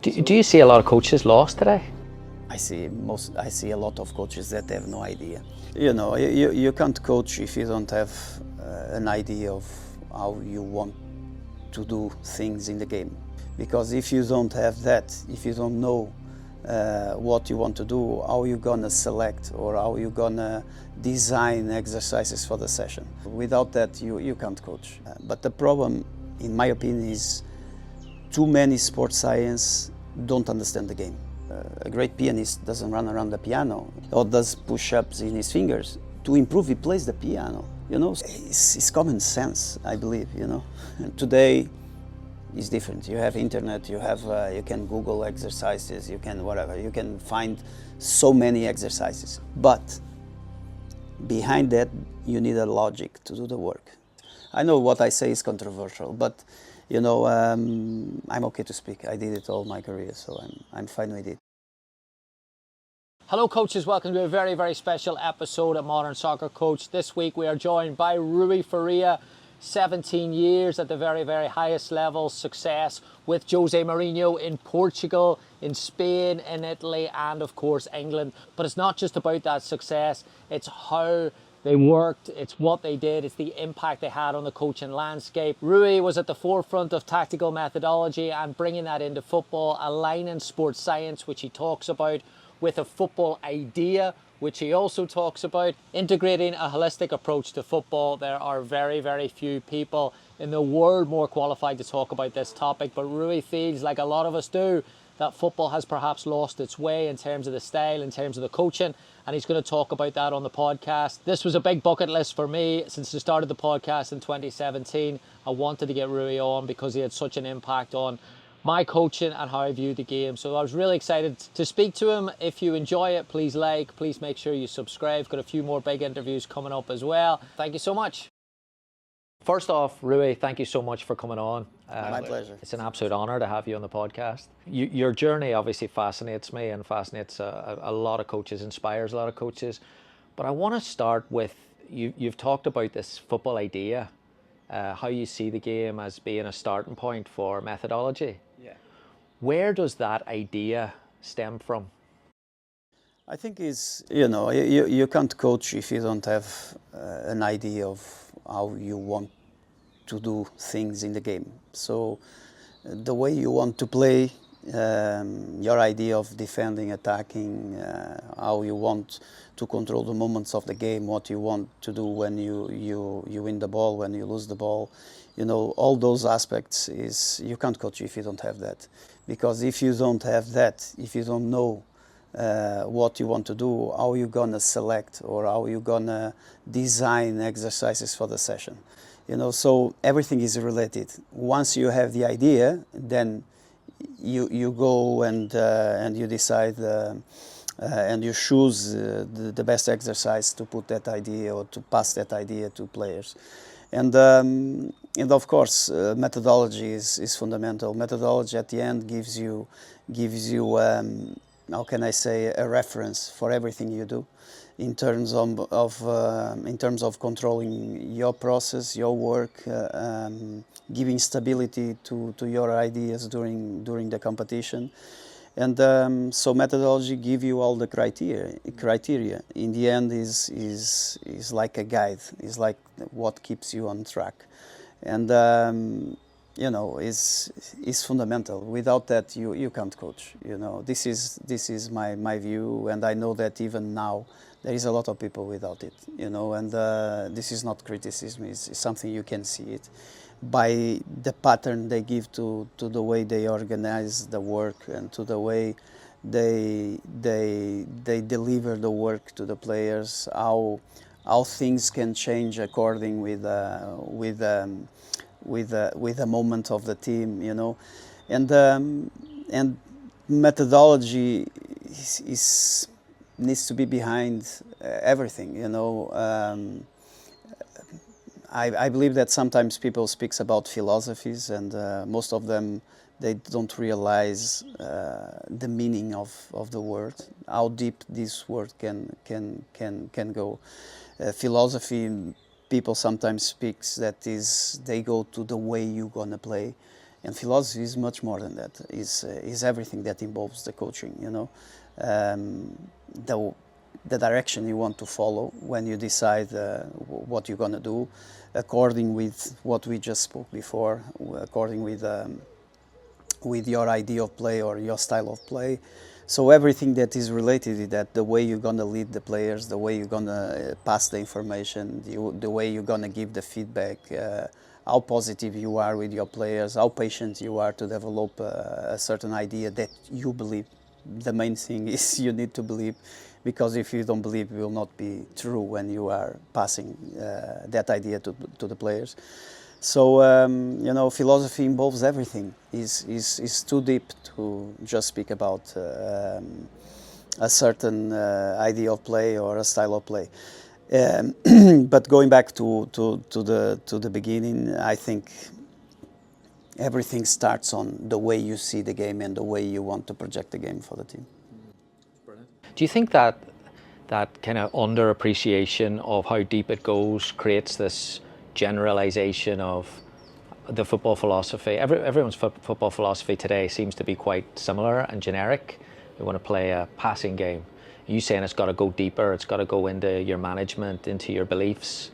Do you see a lot of coaches lost today? I see a lot of coaches that have no idea. You know, you can't coach if you don't have an idea of how you want to do things in the game. Because if you don't have that, if you don't know what you want to do, how you gonna select or how you gonna design exercises for the session. Without that, you can't coach. But the problem, in my opinion, is too many sports science don't understand the game. A great pianist doesn't run around the piano or does push-ups in his fingers. To improve, he plays the piano. You know, it's common sense, I believe. You know, and today is different. You have internet. You can Google exercises. You can whatever. You can find so many exercises. But behind that, you need a logic to do the work. I know what I say is controversial, but you know, I'm okay to speak. I did it all my career, so I'm fine with it. Hello coaches, welcome to a very, very special episode of Modern Soccer Coach. This week we are joined by Rui Faria, 17 years at the very, very highest level, success with Jose Mourinho in Portugal, in Spain, in Italy, and of course England. But it's not just about that success, it's how they worked, it's what they did, it's the impact they had on the coaching landscape. Rui was at the forefront of tactical methodology and bringing that into football, aligning sports science, which he talks about, with a football idea, which he also talks about, integrating a holistic approach to football. There are very, very few people in the world more qualified to talk about this topic, but Rui feels, like a lot of us do, that football has perhaps lost its way in terms of the style, in terms of the coaching, and he's going to talk about that on the podcast. This was a big bucket list for me since I started the podcast in 2017. I wanted to get Rui on because he had such an impact on my coaching and how I view the game. So I was really excited to speak to him. If you enjoy it, please like, please make sure you subscribe. Got a few more big interviews coming up as well. Thank you so much. First off, Rui, thank you so much for coming on. My pleasure. It's an absolute honour to have you on the podcast. Your journey obviously fascinates me and fascinates a lot of coaches, inspires a lot of coaches. But I want to start with, you've talked about this football idea, how you see the game as being a starting point for methodology. Yeah. Where does that idea stem from? I think you can't coach if you don't have an idea of how you want to do things in the game. So the way you want to play, your idea of defending, attacking, how you want to control the moments of the game, what you want to do when you win the ball, when you lose the ball, you know, all those aspects you can't coach if you don't have that. Because if you don't have that, if you don't know what you want to do, how you gonna select or how you gonna design exercises for the session. You know, so everything is related. Once you have the idea, then you go and you decide and you choose the best exercise to put that idea or to pass that idea to players. And of course, methodology is fundamental. Methodology at the end gives you how can I say, a reference for everything you do, in terms of controlling your process, your work, giving stability to your ideas during the competition, and so methodology give you all the criteria. In the end, is like a guide, is like what keeps you on track, and you know, is fundamental. Without that, you can't coach. You know, this is my view, and I know that even now there is a lot of people without it. You know, and this is not criticism. It's something you can see it by the pattern they give to the way they organize the work and to the way they deliver the work to the players. How things can change according with a moment of the team, you know, and methodology needs to be behind everything, you know. I believe that sometimes people speak about philosophies, and most of them, they don't realize the meaning of the word, how deep this word can go. Philosophy, people sometimes speak that they go to the way you're gonna play, And philosophy is much more than that. Is everything that involves the coaching. The direction you want to follow when you decide what you're gonna do, according with what we just spoke before, according with your idea of play or your style of play. So everything that is related to that, the way you're gonna lead the players, the way you're gonna pass the information, the way you're gonna give the feedback, how positive you are with your players, how patient you are to develop a certain idea that you believe. The main thing is you need to believe, because if you don't believe, it will not be true when you are passing that idea to the players. So philosophy involves everything. Is too deep to just speak about a certain idea of play or a style of play. But going back to the beginning, I think everything starts on the way you see the game and the way you want to project the game for the team. Do you think that kind of underappreciation of how deep it goes creates this generalization of the football philosophy? Everyone's football philosophy today seems to be quite similar and generic. We want to play a passing game. Are you saying it's got to go deeper? It's got to go into your management, into your beliefs.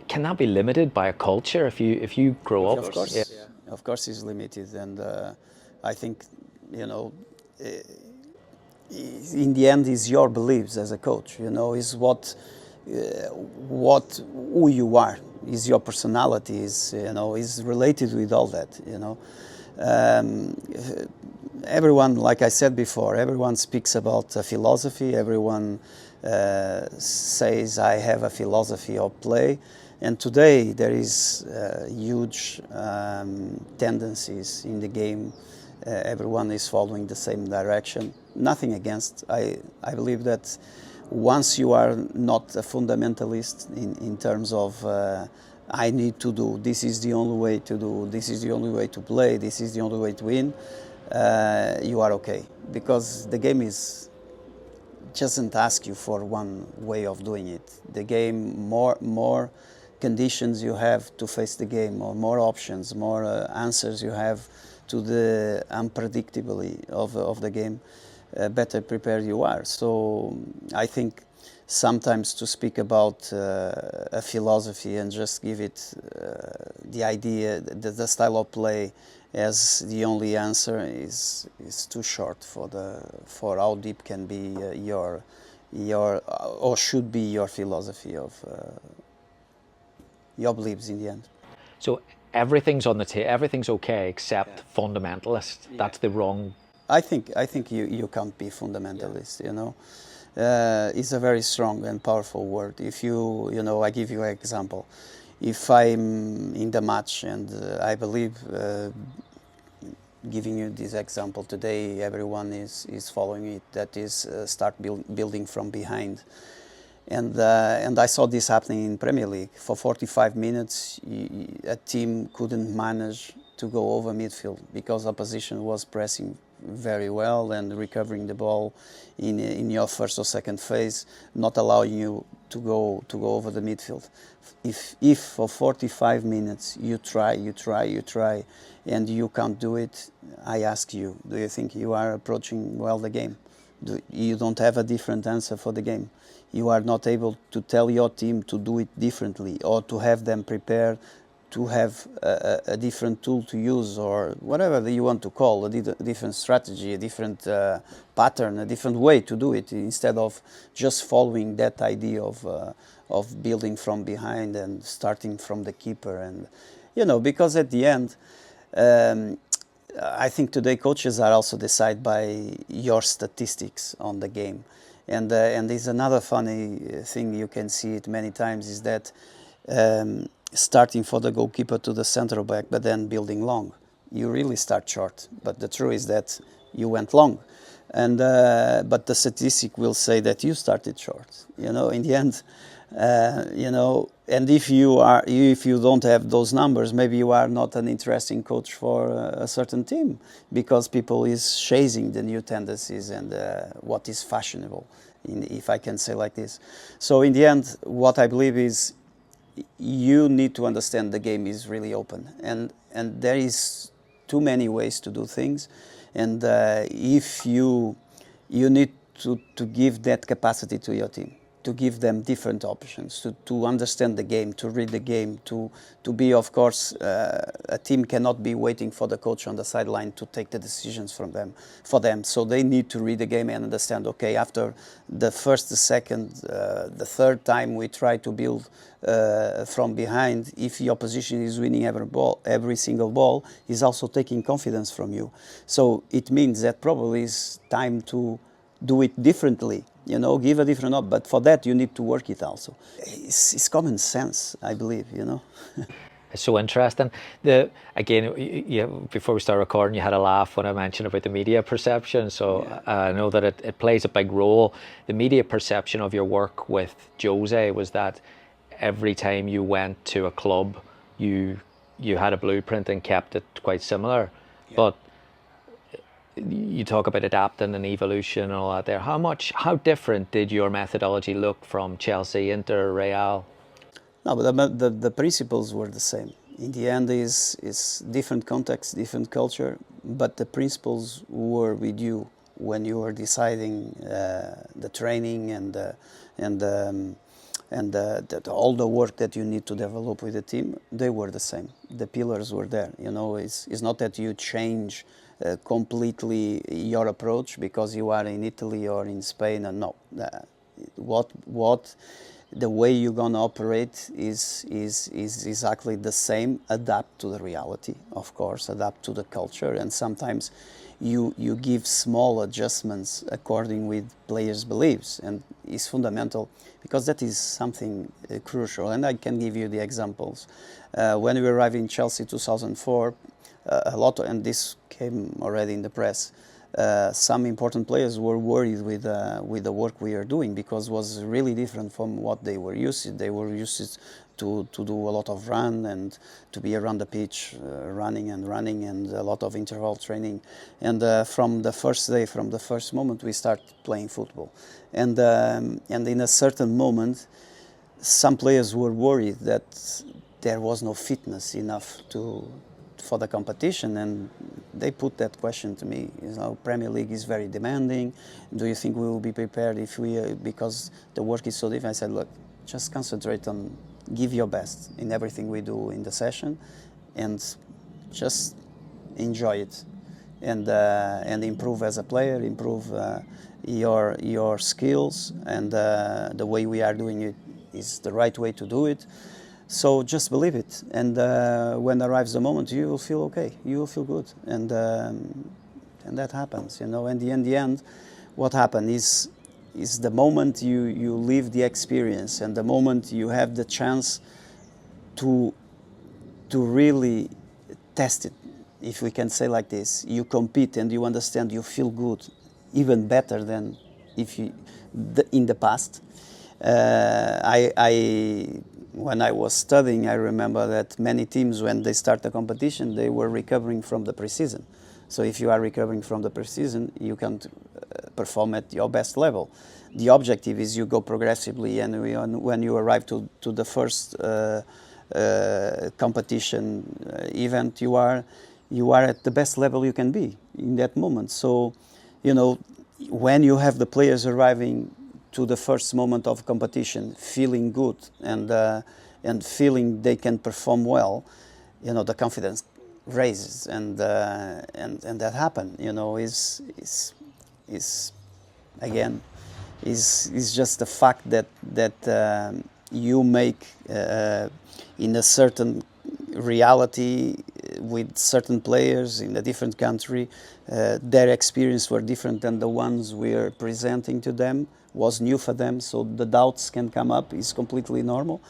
Can that be limited by a culture if you grow up? Of course, yeah. Of course, it's limited, and I think in the end, is your beliefs as a coach. Is who you are, is your personality, is related with all that. Everyone, like I said before, everyone speaks about a philosophy. Everyone says, I have a philosophy of play. And today there is huge tendencies in the game. Everyone is following the same direction. Nothing against. I believe that once you are not a fundamentalist in terms of I need to do, this is the only way to do, this is the only way to play, this is the only way to win, you are okay. Because the game doesn't ask you for one way of doing it. The game, more conditions you have to face the game, or more options, more answers you have to the unpredictability of the game, better prepared you are. So I think sometimes to speak about a philosophy and just give it the idea, the style of play as the only answer is too short for how deep can be your or should be your philosophy of your beliefs in the end. So everything's on the table, everything's okay except fundamentalist. Yeah. That's the wrong. I think you can't be fundamentalist. It's a very strong and powerful word. If I give you an example. If I'm in the match and I believe, giving you this example today, everyone is following it. That is start building from behind. And I saw this happening in Premier League. For 45 minutes, a team couldn't manage to go over midfield because opposition was pressing very well and recovering the ball in your first or second phase, not allowing you to go over the midfield. If for 45 minutes you try, and you can't do it, I ask you, do you think you are approaching well the game? You don't have a different answer for the game. You are not able to tell your team to do it differently or to have them prepared to have a different tool to use or whatever you want to call, a different strategy, a different pattern, a different way to do it, instead of just following that idea of building from behind and starting from the keeper. And because at the end, I think today coaches are also decided by your statistics on the game. And there's another funny thing, you can see it many times, is that starting for the goalkeeper to the central back, but then building long. You really start short, but the truth is that you went long. And but the statistic will say that you started short. In the end, and if you don't have those numbers, maybe you are not an interesting coach for a certain team, because people is chasing the new tendencies and what is fashionable, if I can say like this. So in the end, what I believe is you need to understand the game is really open, and there is too many ways to do things, and if you need to give that capacity to your team, to give them different options, to understand the game, to read the game, to be, of course, a team cannot be waiting for the coach on the sideline to take the decisions for them. So they need to read the game and understand, okay, after the first, the second, the third time we try to build from behind, if the opposition is winning every single ball, is also taking confidence from you. So it means that probably it's time to do it differently, give a different up. But for that, you need to work it also. It's common sense, I believe, It's so interesting. Again, before we start recording, you had a laugh when I mentioned about the media perception. So yeah. I know that it plays a big role. The media perception of your work with Jose was that every time you went to a club, you had a blueprint and kept it quite similar. Yeah. But you talk about adapting and evolution and all that there. How different did your methodology look from Chelsea, Inter, Real? No, but the principles were the same. In the end, is different context, different culture, but the principles were with you when you were deciding the training and all the work that you need to develop with the team. They were the same. The pillars were there. It's not that you change completely your approach because you are in Italy or in Spain. And no, the way you're gonna operate is exactly the same. Adapt to the reality, of course. Adapt to the culture, and sometimes you give small adjustments according with players' beliefs, and it's fundamental because that is something crucial. And I can give you the examples. When we arrived in Chelsea 2004. A lot, and this came already in the press, some important players were worried with the work we are doing because it was really different from what they were used to. They were used to do a lot of run and to be around the pitch, running and a lot of interval training. And from the first day, from the first moment, we start playing football. And in a certain moment, some players were worried that there was no fitness enough for the competition, and they put that question to me. Premier League is very demanding. Do you think we will be prepared because the work is so different? I said, look, just concentrate on, give your best in everything we do in the session, and just enjoy it, and improve as a player, improve your skills, and the way we are doing it is the right way to do it. So just believe it, and when arrives the moment, you will feel okay. You will feel good, and that happens, And in the end, what happens is the moment you live the experience, and the moment you have the chance to really test it, if we can say like this. You compete and you understand. You feel good, even better than in the past. When I was studying, I remember that many teams, when they start the competition, they were recovering from the preseason. So if you are recovering from the preseason, you can perform at your best level. The objective is you go progressively, and when you arrive to the first competition event, you are at the best level you can be in that moment. So, when you have the players arriving to the first moment of competition, feeling good and feeling they can perform well, the confidence raises, and that happen. Is just the fact that you make in a certain reality with certain players in a different country, their experience were different than the ones we are presenting to them. Was new for them, so the doubts can come up. It's completely normal.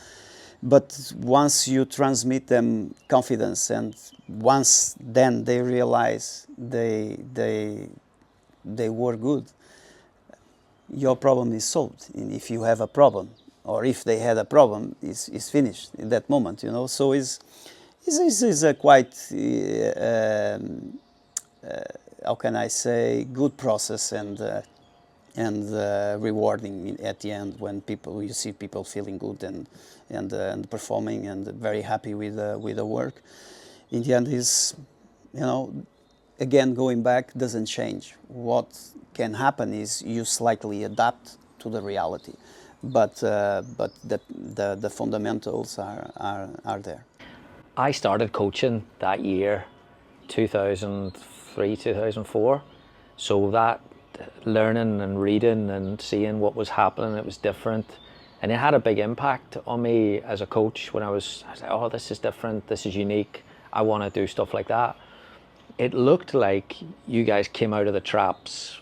But once you transmit them confidence, and once then they realize they were good, your problem is solved. And if you have a problem, or if they had a problem, it's finished in that moment. So it's a quite how can I say, good process, and rewarding at the end when you see people feeling good and performing and very happy with the work. In the end, is You know, again, going back doesn't change. What can happen is you slightly adapt to the reality, but the fundamentals are there. I started coaching that year, 2003, 2004. So that learning and reading and seeing what was happening, it was different. And it had a big impact on me as a coach when I was like, oh, this is different, this is unique, I want to do stuff like that. It looked like you guys came out of the traps.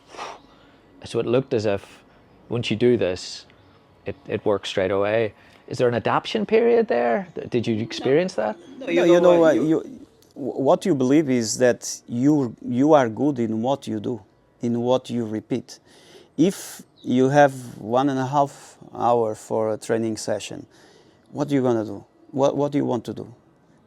So it looked as if once you do this, it works straight away. Is there an adaptation period there? Did you experience that? No, what you believe is that you are good in what you do, in what you repeat. If you have 1.5 hours for a training session, what are you going to do? What do you want to do?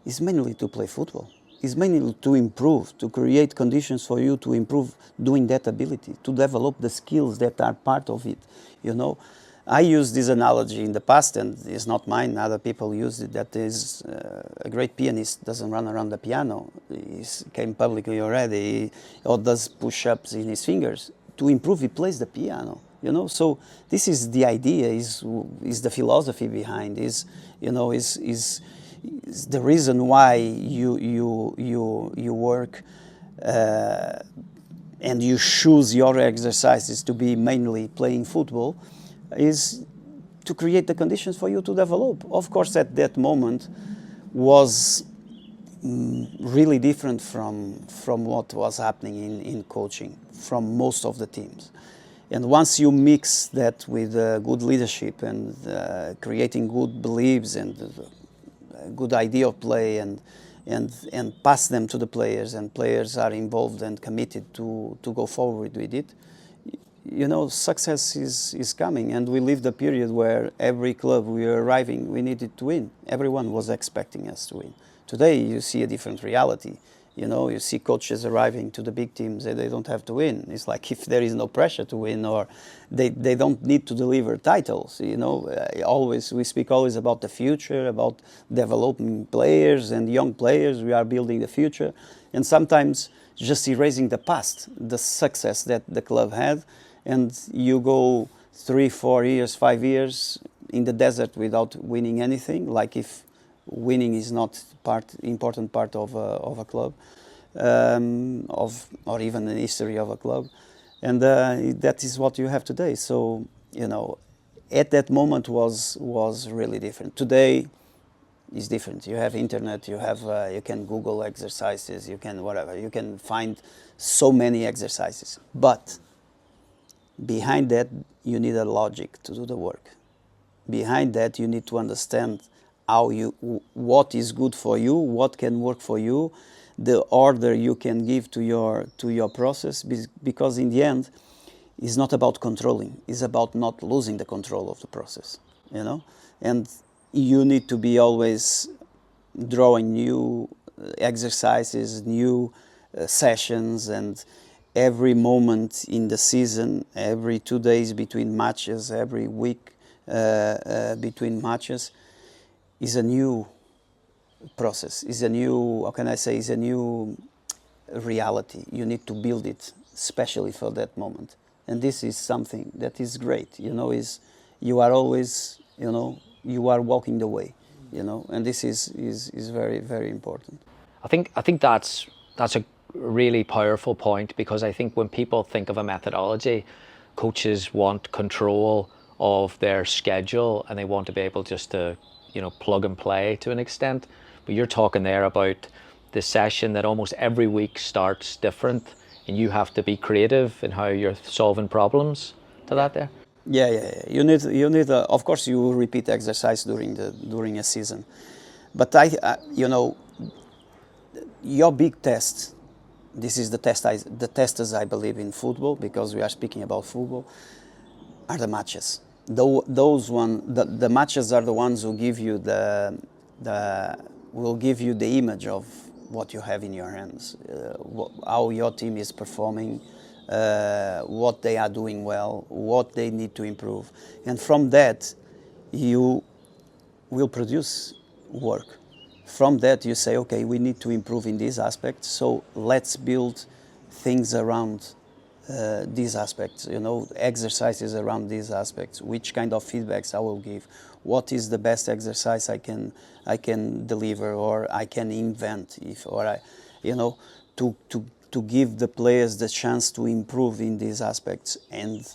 It's mainly to play football. It's mainly to improve, to create conditions for you to improve doing that ability, to develop the skills that are part of it, you know. I used this analogy in the past, and it's not mine, other people use it, that is a great pianist doesn't run around the piano. He came publicly already, or does push-ups in his fingers. To improve, he plays the piano, you know. So this is the idea, is the philosophy behind, is the reason why you work and you choose your exercises to be mainly playing football, is to create the conditions for you to develop. Of course, at that moment was really different from what was happening in coaching from most of the teams. And once you mix that with good leadership and creating good beliefs and a good idea of play and pass them to the players, and players are involved and committed to go forward with it, you know, success is coming. And we lived a period where every club we were arriving, we needed to win. Everyone was expecting us to win. Today you see a different reality. You know, you see coaches arriving to the big teams and they don't have to win. It's like if there is no pressure to win, or they don't need to deliver titles. You know, we speak always about the future, about developing players and young players. We are building the future, and sometimes just erasing the past, the success that the club had, and you go 3, 4 years, 5 years in the desert without winning anything. Like if winning is not important part of a club, or even the history of a club, and that is what you have today. So you know, at that moment was really different. Today is different. You have internet, you can Google exercises, you can find so many exercises, but behind that you need a logic to do the work. Behind that you need to understand what is good for you, what can work for you, the order you can give to your process, because in the end it's not about controlling, it's about not losing the control of the process, you know. And you need to be always drawing new exercises, new sessions, and every moment in the season, every 2 days between matches, every week between matches, is a new process, is a new, how can I say, is a new reality. You need to build it especially for that moment. And this is something that is great, you know, is you are always, you know, you are walking the way, you know, and this is very, very important. I think that's a really powerful point, because I think when people think of a methodology, coaches want control of their schedule and they want to be able just to, you know, plug and play to an extent. But you're talking there about the session that almost every week starts different, and you have to be creative in how you're solving problems to that there. Yeah. You need. Of course, you repeat exercise during a season, but you know, your big test. This is the testers I believe in football, because we are speaking about football, are the matches. The matches are the ones who give you will give you the image of what you have in your hands, how your team is performing, what they are doing well, what they need to improve, and from that you will produce work. From that you say, okay, we need to improve in these aspects, so let's build things around these aspects, exercises around these aspects, which kind of feedbacks I will give, what is the best exercise I can deliver or I can invent, to give the players the chance to improve in these aspects. And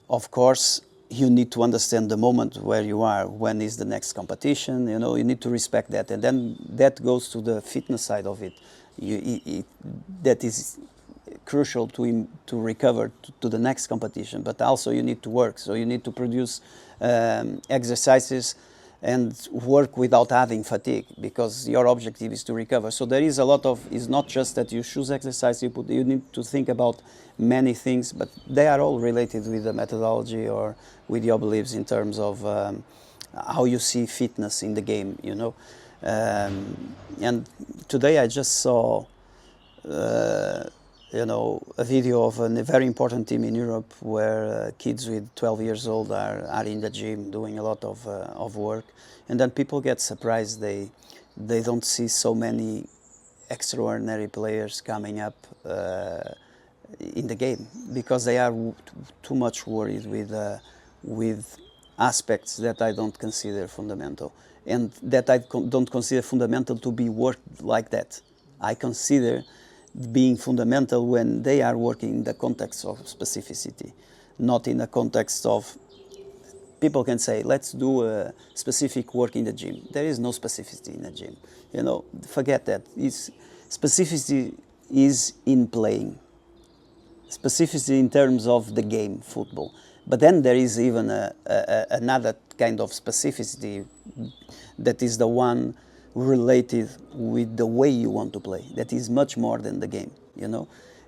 of course, you need to understand the moment where you are, when is the next competition, you need to respect that. And then that goes to the fitness side of it. That is crucial to recover to the next competition, but also you need to work. So you need to produce exercises and work without having fatigue, because your objective is to recover. So there is a lot of, it's not just that you choose exercise, you need to think about many things, but they are all related with the methodology or with your beliefs in terms of how you see fitness in the game, and today I just saw a video of a very important team in Europe where kids with 12 years old are in the gym doing a lot of work, and then people get surprised. They don't see so many extraordinary players coming up in the game, because they are too much worried with aspects that I don't consider fundamental, and that I don't consider fundamental to be worked like that. I consider being fundamental when they are working in the context of specificity, not in the context of, people can say, let's do a specific work in the gym. There is no specificity in the gym. Forget that. Specificity is in playing. Specificity in terms of the game, football. But then there is even another kind of specificity that is the one related with the way you want to play. That is much more than the game,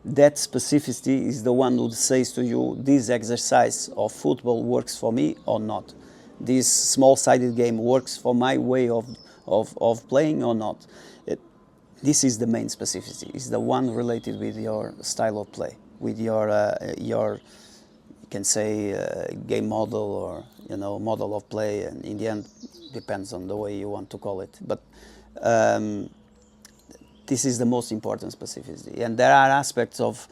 That specificity is the one who says to you, this exercise of football works for me or not. This small-sided game works for my way of playing or not. This is the main specificity. It's the one related with your style of play, with your you can say game model or model of play, and in the end depends on the way you want to call it. But this is the most important specificity, and there are aspects of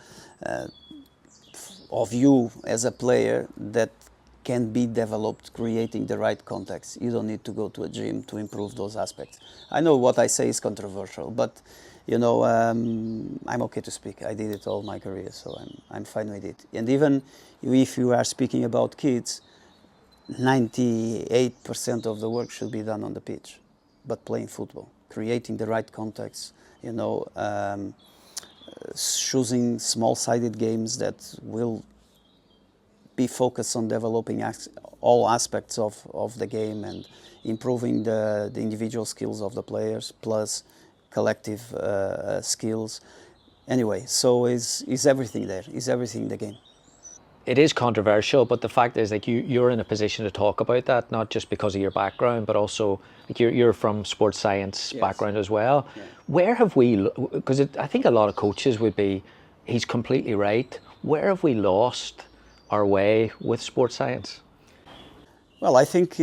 you as a player that can be developed creating the right context. You don't need to go to a gym to improve those aspects. I know what I say is controversial, but I'm okay to speak. I did it all my career, so I'm fine with it. And even if you are speaking about kids, 98% of the work should be done on the pitch, but playing football, creating the right context, choosing small-sided games that will be focused on developing all aspects of the game and improving the individual skills of the players plus collective skills. Anyway, so is everything there? Is everything in the game? It is controversial, but the fact is, like, you're in a position to talk about that, not just because of your background, but also like you're from sports science background as well. Yeah. Where have we, because I think a lot of coaches would be, he's completely right. Where have we lost our way with sports science? Well, I think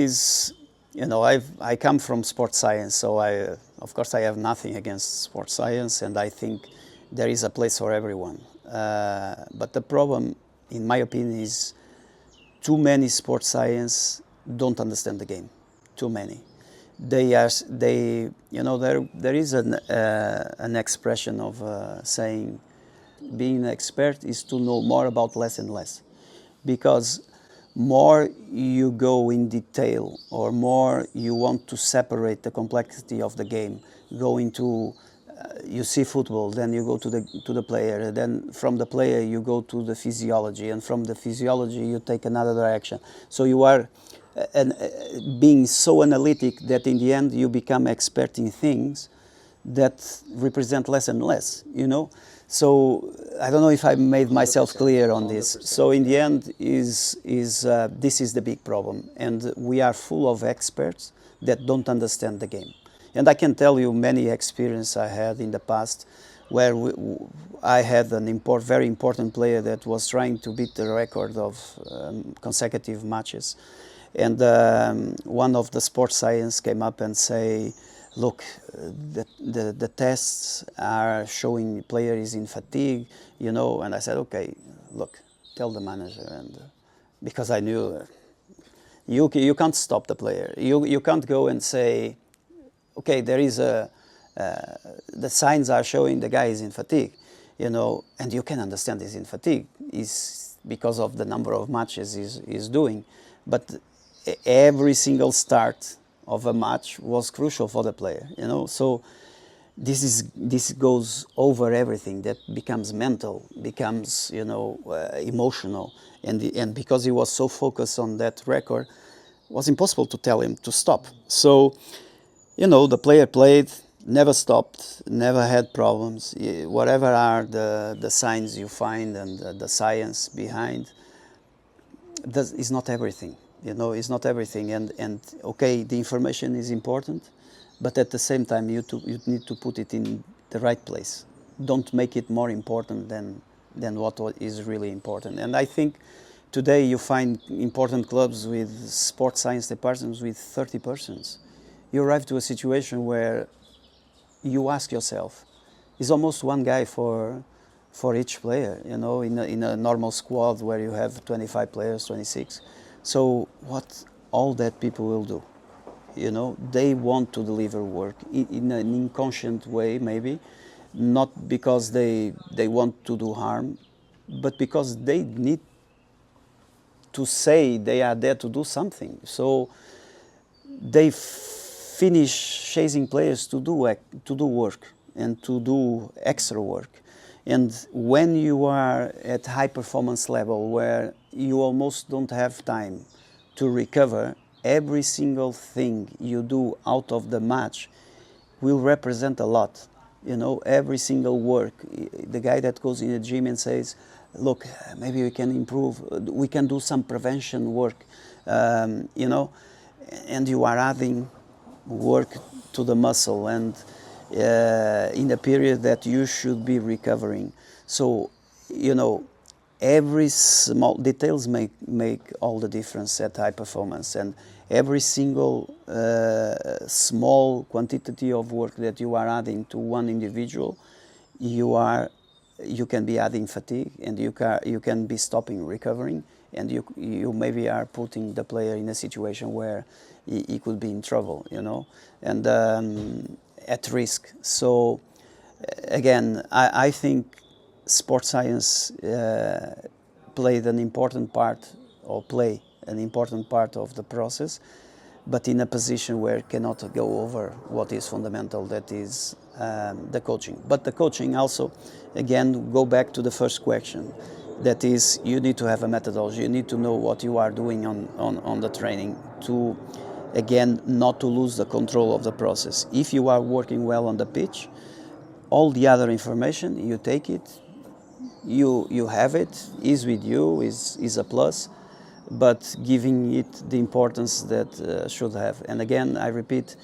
I come from sports science, so of course I have nothing against sports science, and I think there is a place for everyone. But the problem, in my opinion, is too many sports science don't understand the game. Too many. There is an expression of saying, being an expert is to know more about less and less, because more you go in detail or more you want to separate the complexity of the game, go into you see football, then you go to the player, then from the player you go to the physiology, and from the physiology you take another direction. So you are being so analytic that in the end you become expert in things that represent less and less, So I don't know if I made myself clear on this. 100%. So in the end this is the big problem, and we are full of experts that don't understand the game. And I can tell you many experiences I had in the past where I had very important player that was trying to beat the record of consecutive matches. And one of the sports science came up and say, look, the tests are showing player is in fatigue, you know. And I said, okay, look, tell the manager. And because I knew you can't stop the player. You can't go and say, okay, there is the signs are showing the guy is in fatigue, you know, and you can understand he's in fatigue. Is because of the number of matches he's doing. But every single start of a match was crucial for the player, you know. So this goes over everything. That becomes mental, becomes, you know, emotional, and because he was so focused on that record, it was impossible to tell him to stop. So, you know, the player played, never stopped, never had problems. Whatever are the signs you find and the science behind, that is not everything. You know, it's not everything. And okay, the information is important, but at the same time, you need to put it in the right place. Don't make it more important than what is really important. And I think today you find important clubs with sports science departments with 30 persons. You arrive to a situation where you ask yourself, is almost one guy for each player, you know, in a normal squad where you have 25 players, 26. So what all that people will do, you know, they want to deliver work in an inconscient way, maybe, not because they want to do harm, but because they need to say they are there to do something. So they finish chasing players to do work and to do extra work. And when you are at high performance level where you almost don't have time to recover, every single thing you do out of the match will represent a lot. You know, every single work. The guy that goes in the gym and says, look, maybe we can improve, we can do some prevention work, you know, and you are adding work to the muscle and in a period that you should be recovering. So, you know, every small details make all the difference at high performance, and every single small quantity of work that you are adding to one individual, you can be adding fatigue, and you can be stopping recovering, and you maybe are putting the player in a situation where he could be in trouble, you know, and at risk. So again, I think sports science played an important part, or play an important part of the process, but in a position where it cannot go over what is fundamental, that is the coaching. But the coaching also, again, go back to the first question, that is, you need to have a methodology, you need to know what you are doing on the training to, again, not to lose the control of the process. If you are working well on the pitch, all the other information, you take it, you have it, is with you, is a plus, but giving it the importance that should have. And again, I repeat,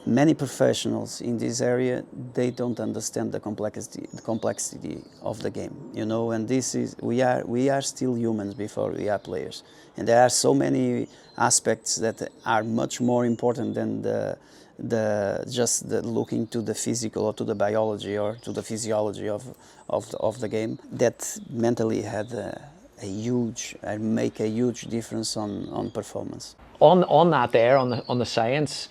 many professionals in this area, they don't understand the complexity of the game, you know, and this is, we are still humans before we are players. And there are so many aspects that are much more important than just looking to the physical or to the biology or to the physiology of the game, that mentally had make a huge difference on performance. On that there, on the science,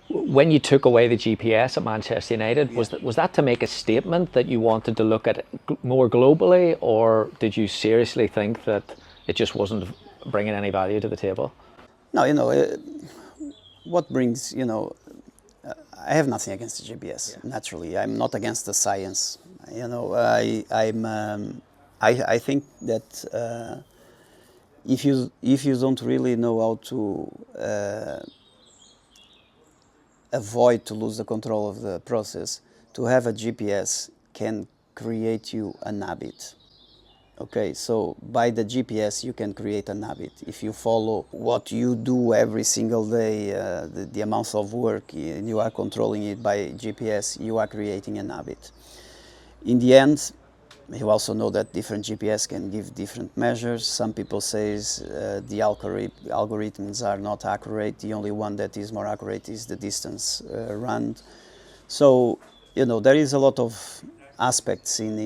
when you took away the GPS at Manchester United, was that to make a statement that you wanted to look at more globally, or did you seriously think that it just wasn't bringing any value to the table? No, you know, what brings, you know, I have nothing against the GPS. Yeah. Naturally, I'm not against the science. You know, I think that if you don't really know how to avoid to lose the control of the process, to have a GPS can create you an habit. Okay, so by the GPS you can create an habit. If you follow what you do every single day, the amounts of work, you are controlling it by GPS, you are creating an habit. In the end, You also know that different GPS can give different measures. Some people say the algorithms are not accurate. The only one that is more accurate is the distance run. So, you know, there is a lot of aspects on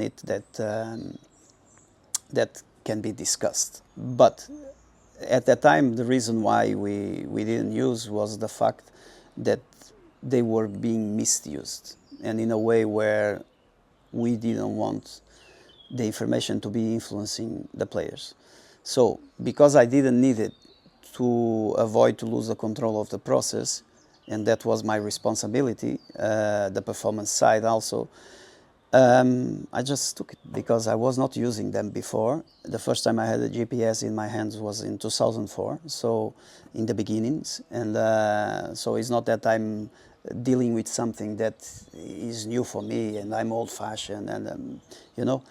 it that can be discussed. But at that time, the reason why we didn't use was the fact that they were being misused, and in a way where we didn't want the information to be influencing the players. So because I didn't need it to avoid to lose the control of the process, and that was my responsibility, the performance side also, I just took it because I was not using them before. The first time I had a GPS in my hands was in 2004, so in the beginnings, and so it's not that I'm dealing with something that is new for me and I'm old-fashioned, and you know,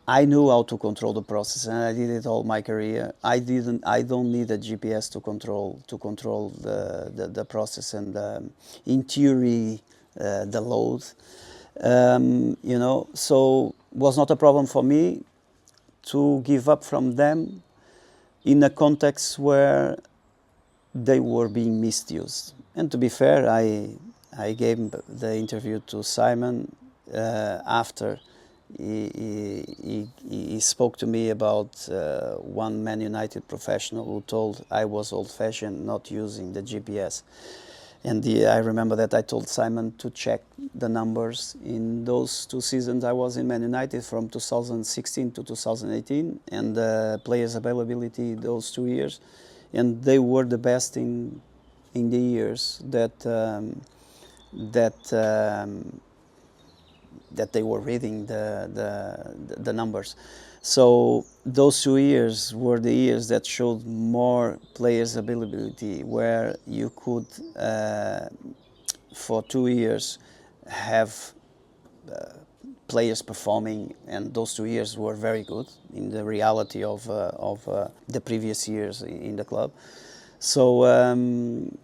I knew how to control the process, and I did it all my career. I don't need a GPS to control the process and in theory the load. You know, so it was not a problem for me to give up from them in a context where they were being misused. And to be fair, I gave the interview to Simon after he spoke to me about one Man United professional who told I was old-fashioned, not using the GPS. And I remember that I told Simon to check the numbers in those 2 seasons I was in Man United, from 2016 to 2018, and the players' availability those 2 years, and they were the best in the years that they were reading the numbers. So those 2 years were the years that showed more players' availability, where you could, for 2 years, have players performing, and those 2 years were very good in the reality of the previous years in the club. So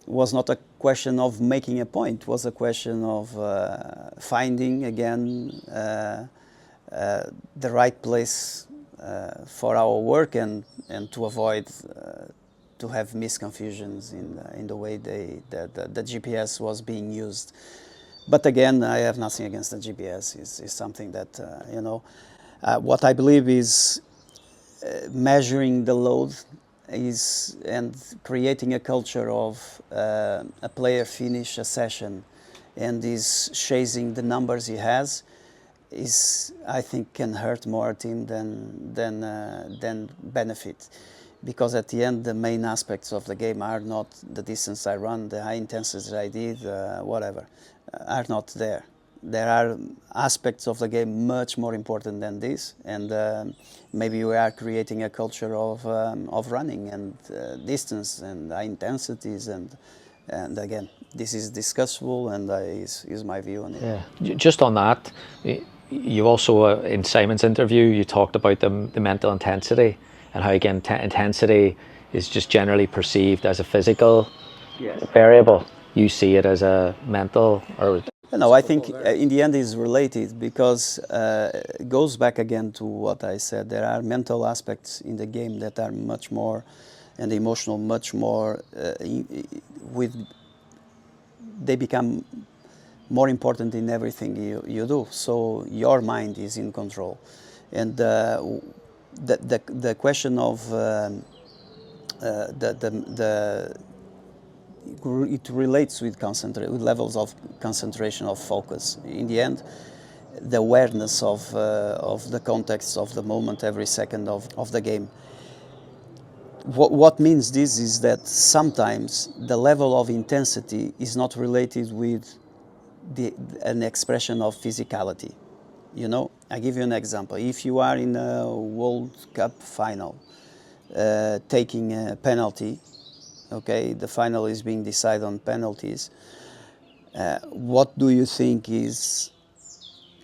was not a question of making a point, it was a question of finding again the right place for our work, and to avoid to have misconfusions in the way the GPS was being used. But again, I have nothing against the GPS. It's something that, you know, what I believe is measuring the load and creating a culture of a player finish a session and is chasing the numbers he has, is, I think, can hurt more a team than benefit. Because at the end, the main aspects of the game are not the distance I run, the high intensity I did, whatever, are not there. There are aspects of the game much more important than this, and maybe we are creating a culture of running and distance and high intensities, and again, this is discussable, and is my view on it. Yeah, just on that, you also, in Simon's interview, you talked about the mental intensity, and how, again, intensity is just generally perceived as a physical variable. You see it as a mental, or... No, I think in the end is related, because it goes back again to what I said. There are mental aspects in the game that are much more, and emotional much more, they become more important in everything you do. So your mind is in control, and the question of it relates with levels of concentration, of focus. In the end, the awareness of the context of the moment, every second of the game. What means this is that sometimes the level of intensity is not related with an expression of physicality. You know, I give you an example. If you are in a World Cup final, taking a penalty, okay, the final is being decided on penalties. What do you think is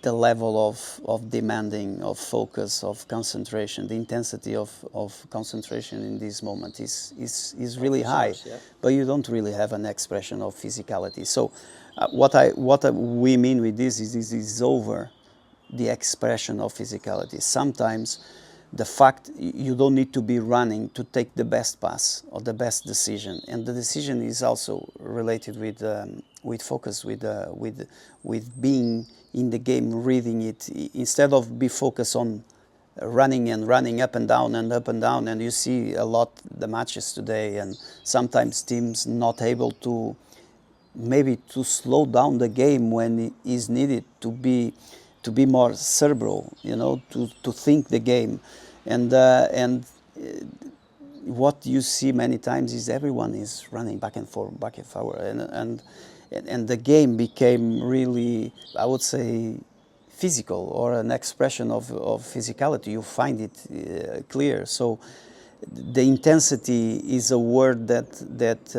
the level of demanding, of focus, of concentration? The intensity of concentration in this moment is really high, but you don't really have an expression of physicality. So what we mean with this is over the expression of physicality. Sometimes the fact you don't need to be running to take the best pass or the best decision, and the decision is also related with focus, with being in the game, reading it, instead of be focused on running up and down and up and down. And you see a lot the matches today, and sometimes teams not able to maybe to slow down the game when it is needed to be more cerebral, to think the game. And what you see many times is everyone is running back and forth, and the game became really, I would say, physical, or an expression of physicality. You find it clear. So the intensity is a word that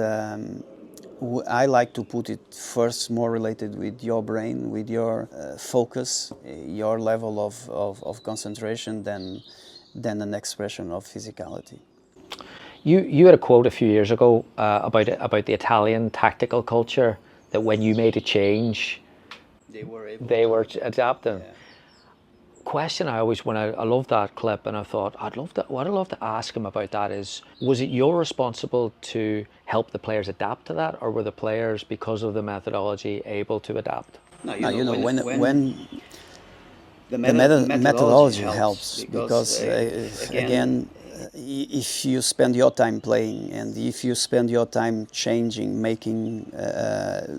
I like to put it first, more related with your brain, with your focus, your level of concentration, than an expression of physicality. You had a quote a few years ago about the Italian tactical culture, that when you made a change, they were adapting. Yeah. Question I always, when I loved that clip, and I thought what I'd love to ask him about that is, was it your responsible to help the players adapt to that, or were the players, because of the methodology, able to adapt? No, when the methodology helps, because again, if you spend your time playing, and if you spend your time changing, making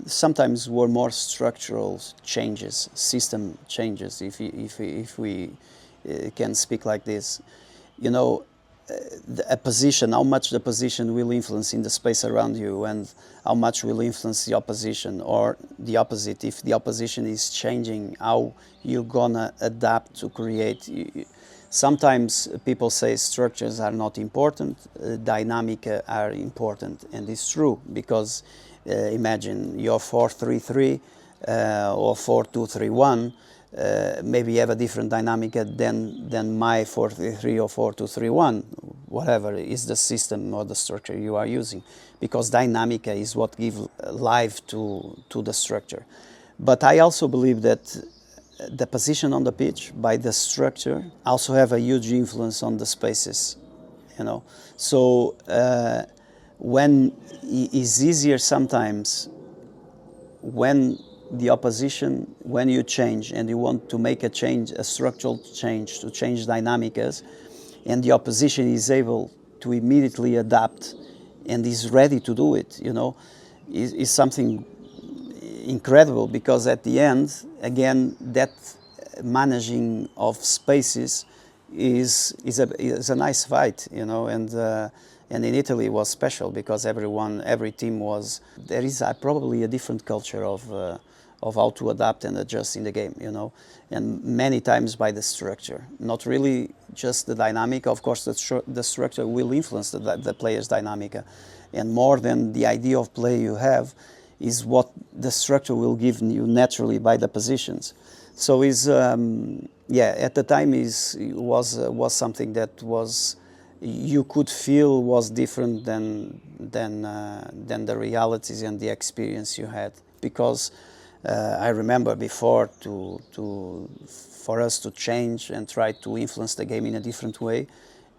sometimes were more structural changes, system changes, if we can speak like this, a position, how much the position will influence in the space around you, and how much will influence the opposition, or the opposite, if the opposition is changing, how you're gonna adapt to create. Sometimes people say structures are not important, dynamic are important, and it's true, because imagine your 4-3-3 or 4-2-3-1 maybe have a different dynamic than my 4-3-3 or 4-2-3-1, whatever is the system or the structure you are using, because dynamic is what gives life to the structure. But I also believe that the position on the pitch, by the structure, also have a huge influence on the spaces, So when it's easier sometimes, when the opposition, when you change and you want to make a change, a structural change, to change dynamics, and the opposition is able to immediately adapt and is ready to do it, is something incredible, because at the end, again, that managing of spaces is a nice fight, and in Italy it was special, because every team there is probably a different culture of how to adapt and adjust in the game, and many times by the structure, not really just the dynamic. Of course, the structure will influence the player's dynamic, and more than the idea of play you have, is what the structure will give you naturally by the positions. So at the time was something that you could feel was different than the realities and the experience you had, because I remember before for us to change and try to influence the game in a different way,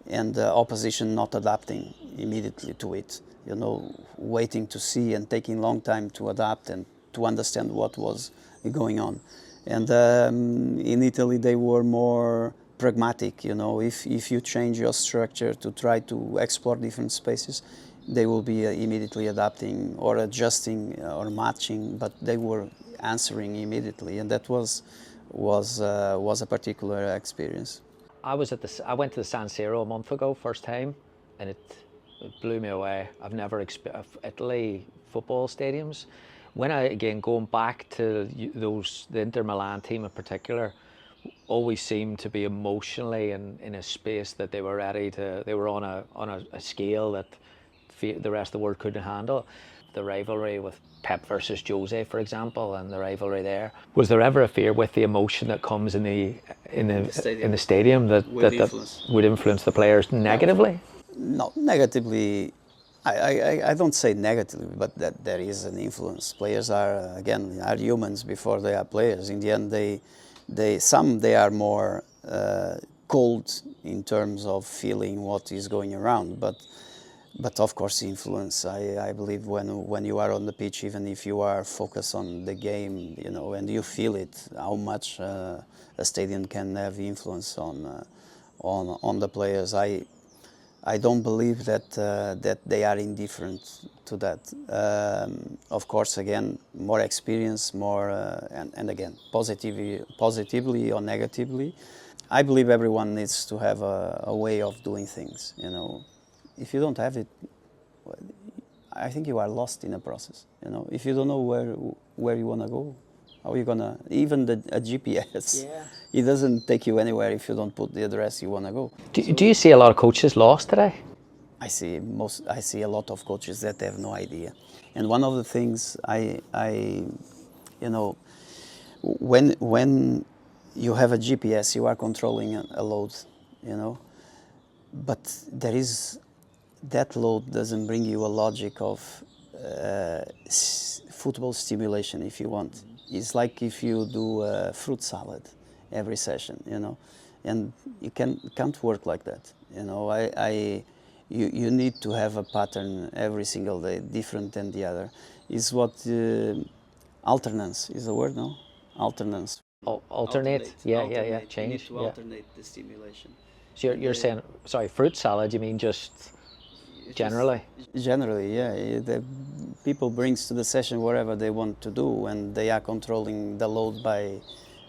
and the opposition not adapting immediately to it, waiting to see and taking long time to adapt and to understand what was going on. And in Italy they were more pragmatic, if you change your structure to try to explore different spaces, they will be immediately adapting or adjusting or matching, but they were answering immediately, and that was a particular experience. I went to the San Siro a month ago, first time, and it blew me away. I've never experienced Italy football stadiums. When going back to the Inter Milan team in particular, always seemed to be emotionally in a space that they were ready to. They were on a scale that the rest of the world couldn't handle. The rivalry with Pep versus Jose, for example, and the rivalry there. Was there ever a fear with the emotion that comes in the stadium that would influence the players negatively? No, negatively. I don't say negatively, but that there is an influence. Players are humans before they are players. In the end, They are more cold in terms of feeling what is going around, but of course influence. I believe when you are on the pitch, even if you are focused on the game, you know, and you feel it, how much a stadium can have influence on the players. I don't believe that they are indifferent to that. Of course, again, more experience, more and again, positively or negatively. I believe everyone needs to have a way of doing things. You know, if you don't have it, I think you are lost in a process. You know, if you don't know where you want to go, how are you gonna? Even a GPS, it doesn't take you anywhere if you don't put the address you want to go. Do you see a lot of coaches lost today? I see a lot of coaches that have no idea, and one of the things you know, when you have a GPS, you are controlling a load, you know, but that load doesn't bring you a logic of football stimulation, if you want. It's like if you do a fruit salad every session, you know, and you can't work like that, you know. You need to have a pattern every single day, different than the other. Is what alternance is the word, no? Alternance. Alternate. Yeah. Change. You need to alternate the stimulation. So you're saying, sorry, fruit salad, you mean just generally? Generally, yeah. The people brings to the session whatever they want to do, and they are controlling the load by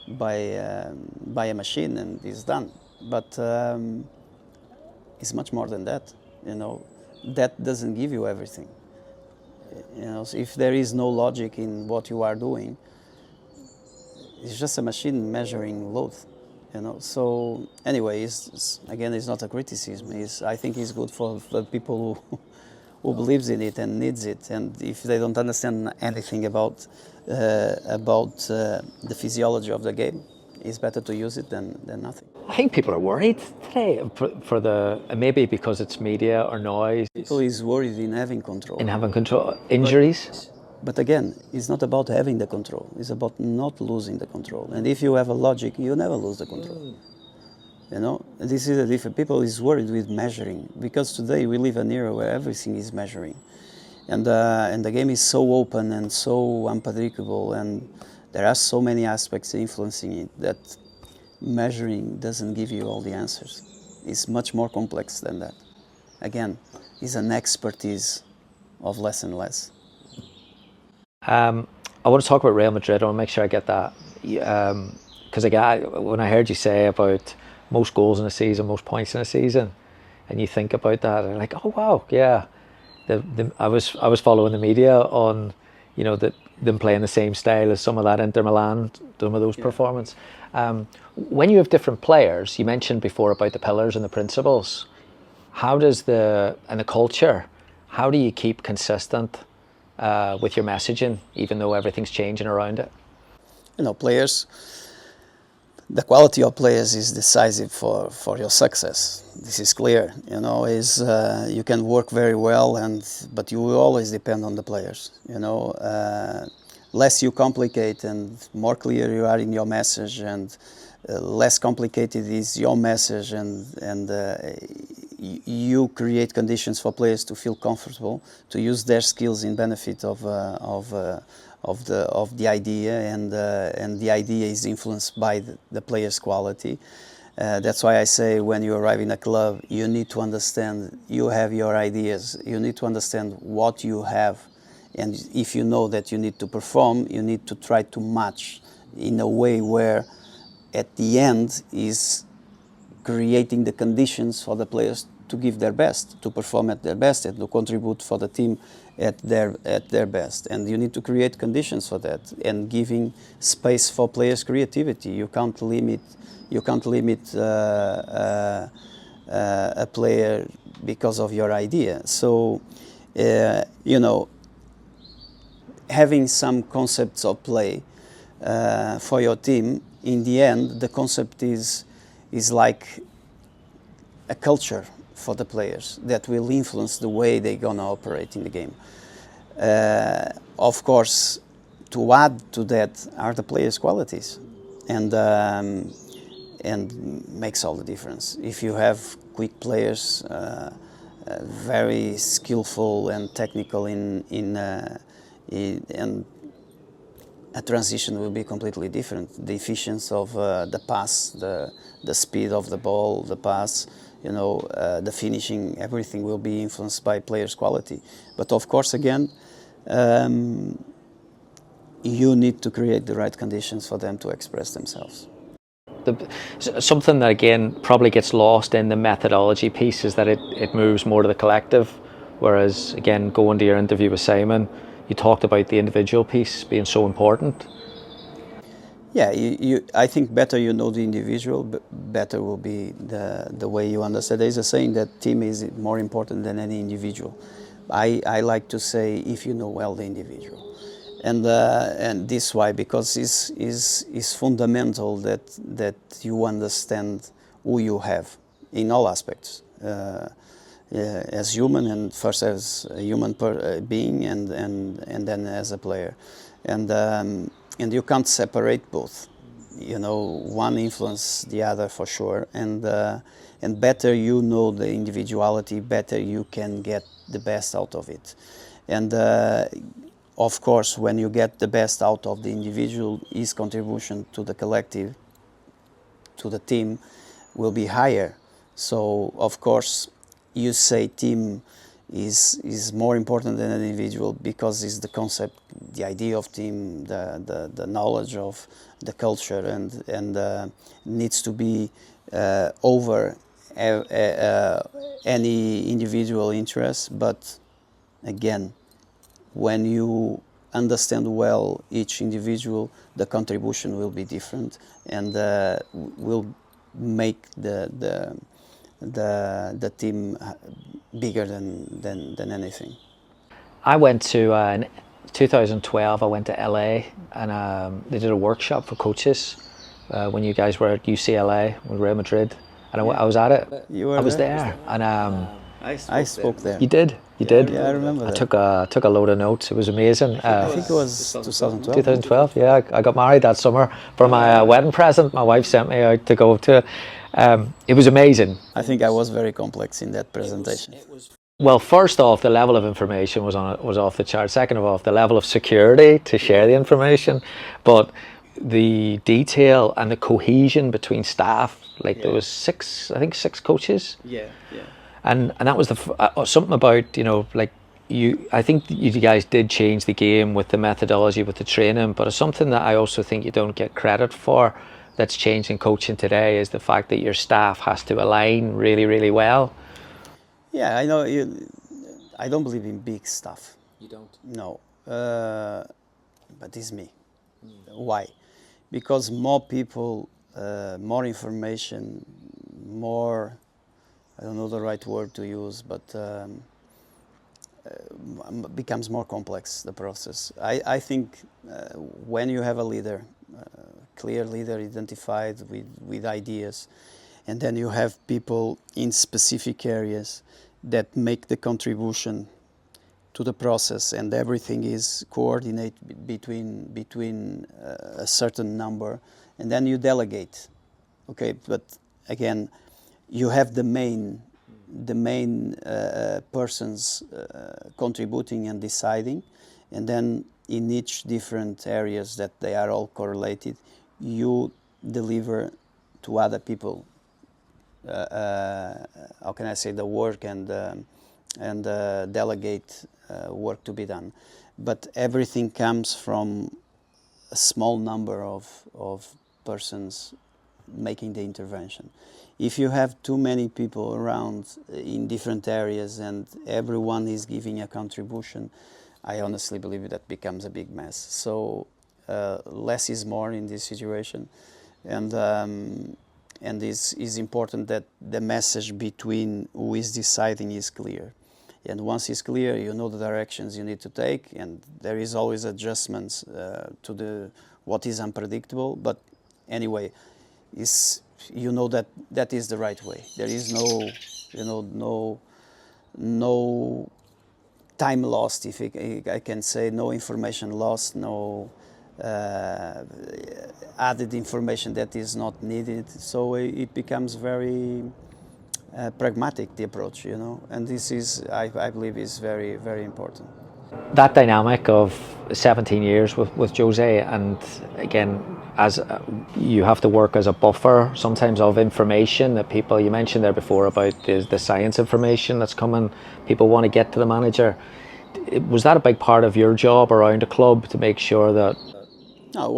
a machine, and it's done. But it's much more than that, you know. That doesn't give you everything. You know, so if there is no logic in what you are doing, it's just a machine measuring load, you know. So anyway, it's not a criticism. I think it's good for the people who believes in it and needs it. And if they don't understand anything about the physiology of the game, it's better to use it than nothing. I think people are worried today for maybe because it's media or noise. People is worried in having control. Injuries. But again, it's not about having the control. It's about not losing the control. And if you have a logic, you never lose the control. You know, this is a different. People is worried with measuring, because today we live in an era where everything is measuring, and the game is so open and so unpredictable, and there are so many aspects influencing it that measuring doesn't give you all the answers. It's much more complex than that. Again, it's an expertise of less and less. I want to talk about Real Madrid. I want to make sure I get that, because when I heard you say about most goals in a season, most points in a season, and you think about that, and like, oh wow, yeah. I was following the media on, you know, them playing the same style as some of that Inter Milan, some of those performances. When you have different players, you mentioned before about the pillars and the principles. How does the culture? How do you keep consistent with your messaging, even though everything's changing around it? You know, the quality of players is decisive for your success. This is clear. You know, you can work very well, but you will always depend on the players. You know, less you complicate and more clear you are in your message, and less complicated is your message, and you create conditions for players to feel comfortable, to use their skills in benefit of the idea, and the idea is influenced by the player's quality. That's why I say when you arrive in a club, you need to understand you have your ideas. You need to understand what you have, and if you know that you need to perform, you need to try to match in a way where at the end is creating the conditions for the players to give their best, to perform at their best, and to contribute for the team at their best. And you need to create conditions for that, and giving space for players' creativity. You can't limit a player because of your idea. So, you know, having some concepts of play for your team. In the end, the concept is like a culture for the players that will influence the way they're gonna operate in the game. Of course, to add to that are the players' qualities. and makes all the difference. If you have quick players, very skillful and technical and a transition will be completely different. The efficiency of the pass, the speed of the ball, the pass, the finishing, everything will be influenced by players' quality. But of course, again, you need to create the right conditions for them to express themselves. Something that again probably gets lost in the methodology piece is that it moves more to the collective, whereas again, going to your interview with Simon, you talked about the individual piece being so important. Yeah, I think better you know the individual, better will be the way you understand. There's a saying that team is more important than any individual. I like to say if you know well the individual. And this why, because it's fundamental that you understand who you have in all aspects, as human, and first as a human being, and then as a player, and you can't separate both. One influences the other for sure, and better you know the individuality, better you can get the best out of it, and. Of course, when you get the best out of the individual, his contribution to the collective, to the team, will be higher. So, of course, you say team is more important than an individual because it's the concept, the idea of team, the knowledge of the culture, and needs to be over any individual interest. But again, when you understand well each individual, the contribution will be different, and will make the team bigger than anything. I went to in 2012. I went to LA, and they did a workshop for coaches when you guys were at UCLA with Real Madrid, and I was at it. I was there, and I spoke there. You did. You did. Yeah, I remember that. I took a load of notes. It was amazing. I think it was 2012. 2012. Yeah, I got married that summer for my wedding present. My wife sent me out to go to. It was amazing. I think I was very complex in that presentation. Well, first off, the level of information was off the chart. Second of all, the level of security to share the information, but the detail and the cohesion between staff. Like there was six coaches. Yeah. And that was something about, like I think you guys did change the game with the methodology, with the training, but it's something that I also think you don't get credit for that's changed in coaching today is the fact that your staff has to align really, really well. Yeah, I know. I don't believe in big stuff. You don't? No. But it's me. Why? Because more people, more information, more... I don't know the right word to use, but becomes more complex, the process. I think when you have a leader, clear leader identified with ideas, and then you have people in specific areas that make the contribution to the process, and everything is coordinated between a certain number, and then you delegate. Okay, but again, you have the main persons contributing and deciding, and then in each different areas that they are all correlated, you deliver to other people. How can I say, the work and delegate work to be done, but everything comes from a small number of persons making the intervention. If you have too many people around in different areas and everyone is giving a contribution, I honestly believe that becomes a big mess. So less is more in this situation, and it's important that the message between who is deciding is clear. And once it's clear, you know the directions you need to take, and there is always adjustments to what is unpredictable. But anyway, you know that is the right way. There is no time lost, if I can say, no information lost, no uh, added information that is not needed. So it becomes very pragmatic, the approach, you know, and this is, I believe, is very, very important. That dynamic of 17 years with Jose, and again, as you have to work as a buffer sometimes of information that people, you mentioned there before about the science information that's coming, people want to get to the manager. Was that a big part of your job around a club to make sure that? No, it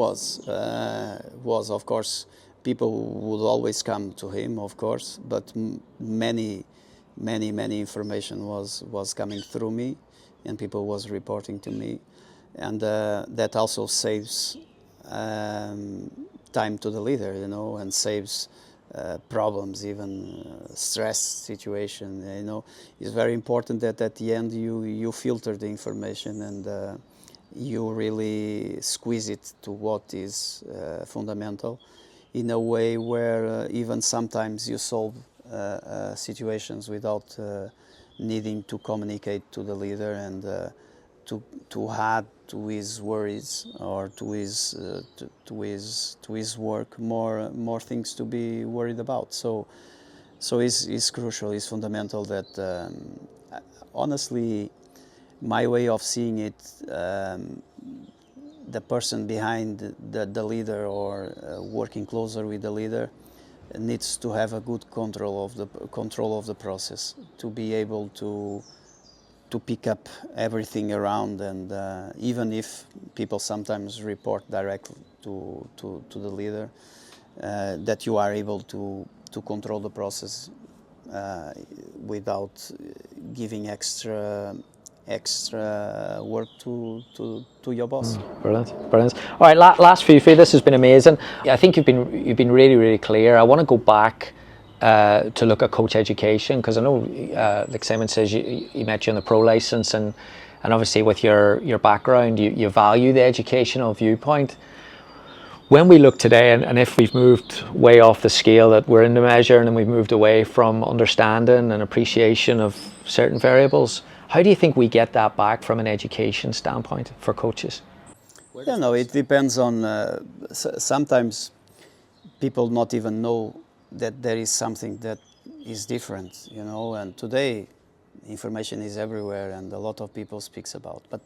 was, of course, people would always come to him, of course, but many information was coming through me, and people was reporting to me, and that also saves time to the leader, you know, and saves problems, even stress situation, you know. It's very important that at the end you filter the information and you really squeeze it to what is fundamental, in a way where even sometimes you solve situations without needing to communicate to the leader and to add to his worries or to his work more things to be worried about. So it's crucial, it's fundamental that honestly, my way of seeing it, the person behind the leader or working closer with the leader needs to have a good control of the process, to be able to pick up everything around, and even if people sometimes report directly to the leader, that you are able to control the process without giving extra work to your boss. Brilliant. All right, last few for you. This has been amazing. I think you've been really clear. I want to go back to look at coach education, because I know, like Simon says, he met you on the pro license, and obviously with your background, you value the educational viewpoint. When we look today, and if we've moved way off the scale that we're in the measure, and we've moved away from understanding and appreciation of certain variables, how do you think we get that back from an education standpoint for coaches? You know, it depends on, sometimes people not even know that there is something that is different, you know, and today information is everywhere and a lot of people speaks about, but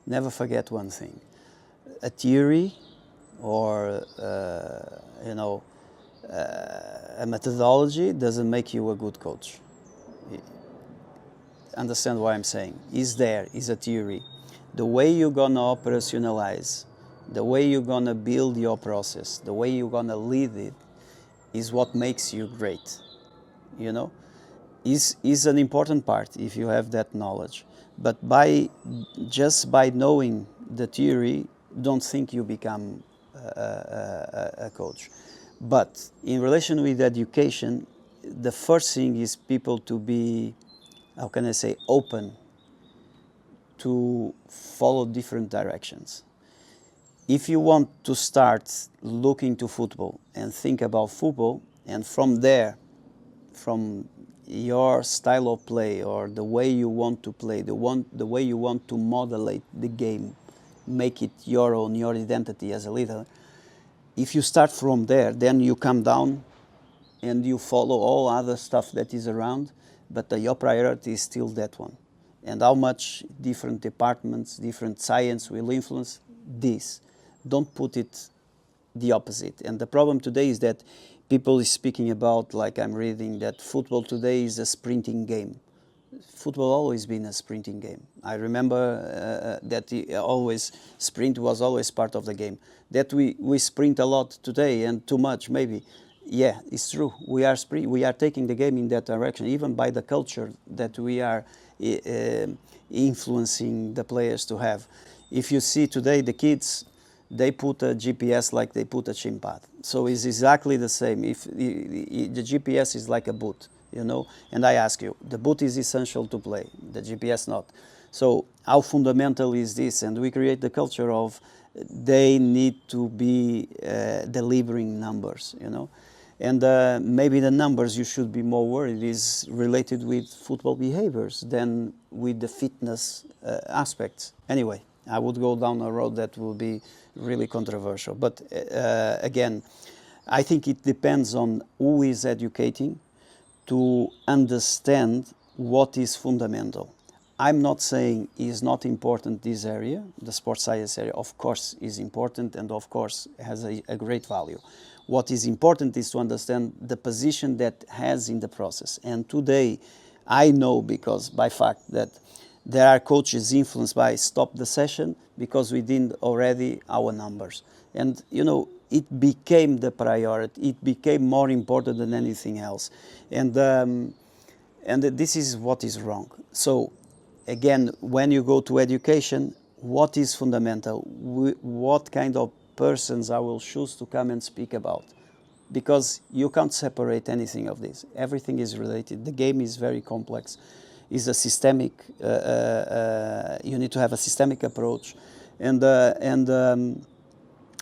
never forget one thing: a theory or you know, a methodology doesn't make you a good coach. Understand what I'm saying? Is a theory. The way you're gonna operationalize, the way you're gonna build your process, the way you're gonna lead it, is what makes you great. You know, is an important part if you have that knowledge. But just by knowing the theory, don't think you become a coach. But in relation with education, the first thing is people to be, how can I say, open to follow different directions. If you want to start looking to football and think about football, and from there, from your style of play or the way you want to play, the way you want to modulate the game, make it your own, your identity as a leader, if you start from there, then you come down and you follow all other stuff that is around, but your priority is still that one. And how much different departments, different science will influence this. Don't put it the opposite. And the problem today is that people is speaking about, like I'm reading, that football today is a sprinting game. Football always been a sprinting game. I remember that sprint was always part of the game. That we sprint a lot today and too much maybe. Yeah, it's true. We are taking the game in that direction, even by the culture that we are influencing the players to have. If you see today the kids, they put a GPS like they put a shin pad. So it's exactly the same. If the GPS is like a boot, you know, and I ask you, the boot is essential to play, the GPS not. So how fundamental is this? And we create the culture of they need to be delivering numbers, you know. And maybe the numbers you should be more worried is related with football behaviors than with the fitness aspects. Anyway, I would go down a road that will be really controversial. But again, I think it depends on who is educating to understand what is fundamental. I'm not saying is not important this area, the sports science area, of course is important and of course has a great value. What is important is to understand the position that has in the process. And today I know because by fact that there are coaches influenced by stop the session because we did already our numbers. And you know, it became the priority, it became more important than anything else. And this is what is wrong. So again, when you go to education, what is fundamental? What kind of persons I will choose to come and speak about? Because you can't separate anything of this. Everything is related. The game is very complex. It's a systemic, you need to have a systemic approach and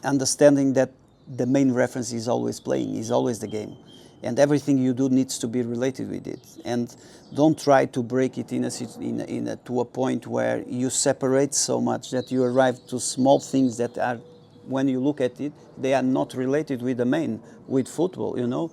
understanding that the main reference is always playing, is always the game. And everything you do needs to be related with it. And don't try to break it to a point where you separate so much that you arrive to small things that are, when you look at it, they are not related with the main, with football, you know.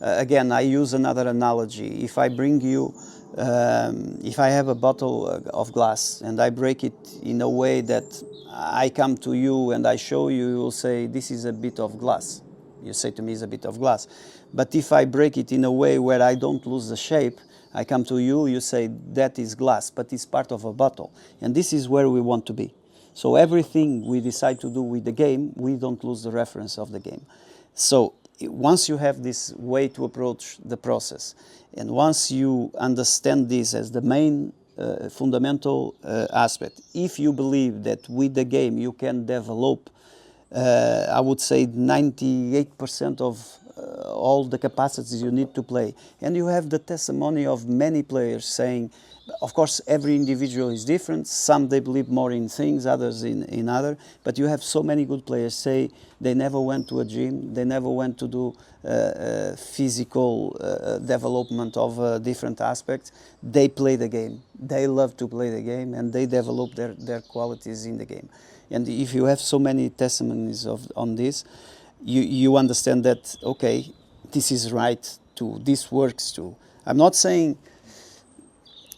Again, I use another analogy. If I bring you, if I have a bottle of glass and I break it in a way that I come to you and I show you, you will say, this is a bit of glass. You say to me, it's a bit of glass. But if I break it in a way where I don't lose the shape, I come to you, you say, that is glass, but it's part of a bottle. And this is where we want to be. So everything we decide to do with the game, we don't lose the reference of the game. So once you have this way to approach the process, and once you understand this as the main fundamental aspect, if you believe that with the game you can develop, I would say 98% of all the capacities you need to play. And you have the testimony of many players saying, of course, every individual is different. Some they believe more in things, others in other. But you have so many good players say they never went to a gym, they never went to do physical development of different aspects. They play the game. They love to play the game, and they develop their qualities in the game. And if you have so many testimonies on this, you understand that, okay, this is right too, this works too. I'm not saying